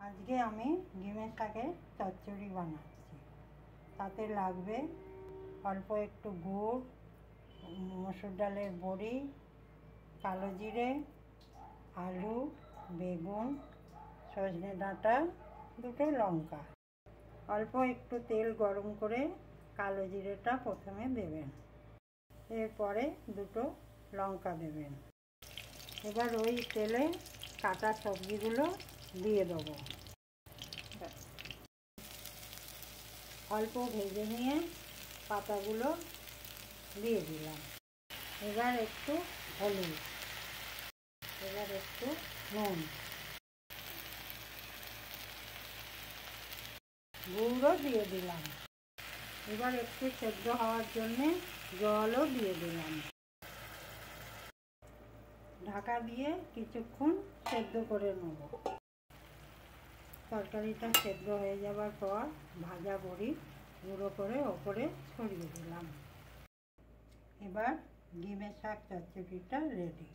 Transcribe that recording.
আজকে আমি ডিমের শাকের চচ্চড়ি বানাচ্ছি। তাতে লাগবে অল্প একটু গুড়, মসুর ডালের বড়ি, কালো জিরে, আলু, বেগুন, সজনে ডাঁটা, দুটো লঙ্কা। অল্প একটু তেল গরম করে কালো জিরেটা প্রথমে দেবেন, এরপরে দুটো লঙ্কা দেবেন। এবার ওই তেলে কাটা সবজিগুলো দিয়ে দেবো। অল্প ভেজে নিয়ে পাতাগুলো দিয়ে দিলাম। এবার একটু হলুদ, এবার একটু নুন, গুঁড়ো দিয়ে দিলাম। এবার একটু সেদ্ধ হওয়ার জন্যে জলও দিয়ে দিলাম। ঢাকা দিয়ে কিছুক্ষণ সেদ্ধ করে নেব। তরকারিটা সেদ্ধ হয়ে যাবার পর ভাজা বড়ি গুঁড়ো করে ওপরে ছড়িয়ে দিলাম। এবার ডিমের শাক চচ্চড়িটা রেডি।